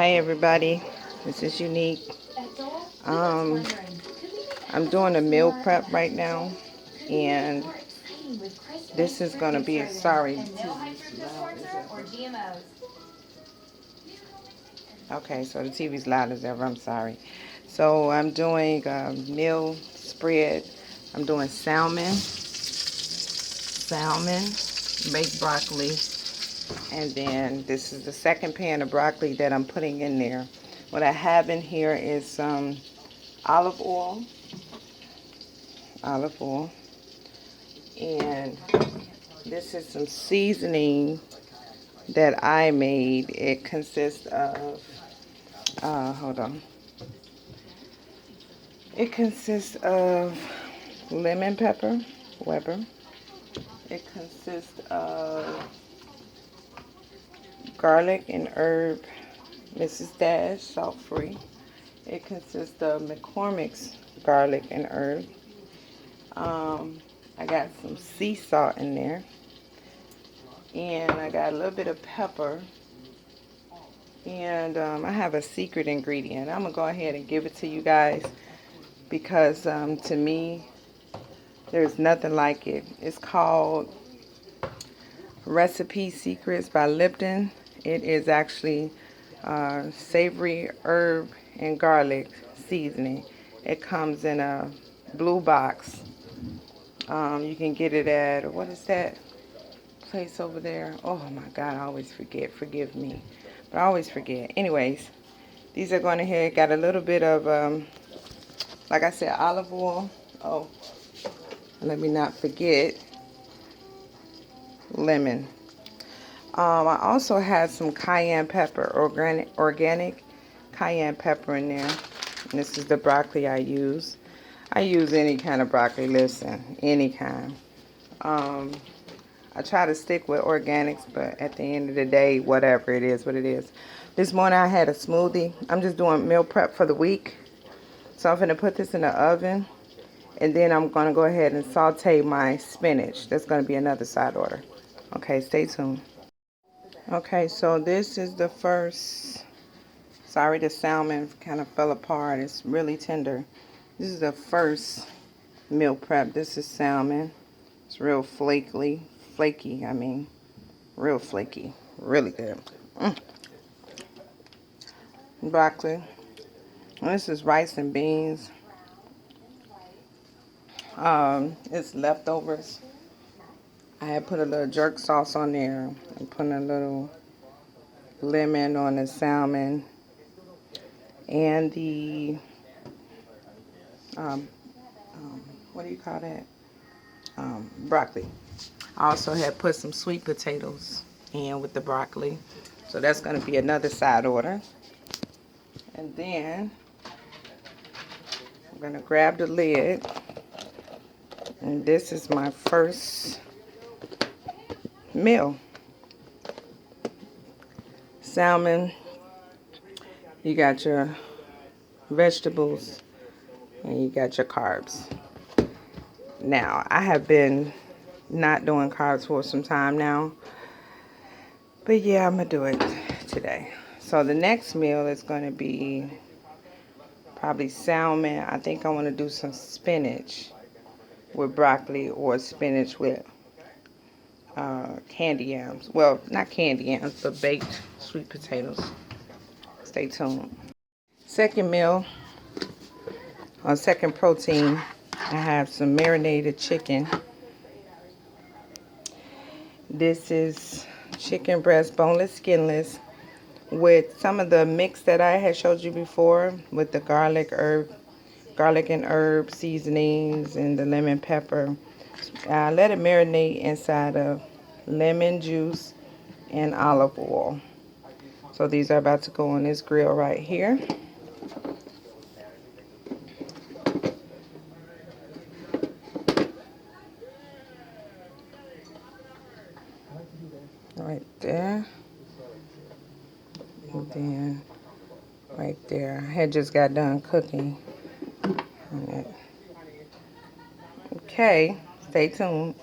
Hi everybody, this is Unique. Um, I'm doing a meal prep right now, and this is going to be sorry. Okay, so the TV's loud as ever. I'm sorry. So I'm doing a meal spread. I'm doing salmon, baked broccoli, and then this is the second pan of broccoli that I'm putting in there. What I have in here is some olive oil, and this is some seasoning that I made. It consists of, hold on. It consists of lemon pepper, Weber. It consists of garlic and herb, Mrs. Dash, salt free. It consists of McCormick's garlic and herb. I got some sea salt in there. And I got a little bit of pepper. And I have a secret ingredient. I'm going to go ahead and give it to you guys because to me, there's nothing like it. It's called Recipe Secrets by Lipton. It is actually savory herb and garlic seasoning. It comes in a blue box. You can get it at, what is that place over there? Oh my God, I always forget. Forgive me. But I always forget. Anyways, these are going ahead. Got a little bit of, like I said, olive oil. Oh, let me not forget. Lemon. I also had some cayenne pepper, organic cayenne pepper in there. And this is the broccoli I use. I use any kind of broccoli, listen, any kind. I try to stick with organics, but at the end of the day, whatever it is, what it is. This morning I had a smoothie. I'm just doing meal prep for the week. So I'm going to put this in the oven. And then I'm going to go ahead and saute my spinach. That's going to be another side order. Okay, stay tuned. Okay, so this is the first. Sorry, the salmon kind of fell apart. It's really tender. This is the first meal prep. This is salmon. It's real flaky, I mean. Real flaky. Really good. Broccoli. And this is rice and beans. It's leftovers. I had put a little jerk sauce on there. And put a little lemon on the salmon. And the, what do you call that? Broccoli. I also had put some sweet potatoes in with the broccoli. So that's going to be another side order. And then I'm going to grab the lid. And this is my first meal. Salmon. You got your vegetables. And you got your carbs. Now, I have been not doing carbs for some time now. But yeah, I'm going to do it today. So the next meal is going to be probably salmon. I think I want to do some spinach with broccoli or spinach with candy yams. Well, not candy yams, but baked sweet potatoes. Stay tuned. Second meal, or second protein, I have some marinated chicken. This is chicken breast, boneless, skinless, with some of the mix that I had showed you before with the garlic and herb seasonings and the lemon pepper. I let it marinate inside of lemon juice and olive oil. So these are about to go on this grill right here. Right there. And then right there. I had just got done cooking on it. Okay, stay tuned.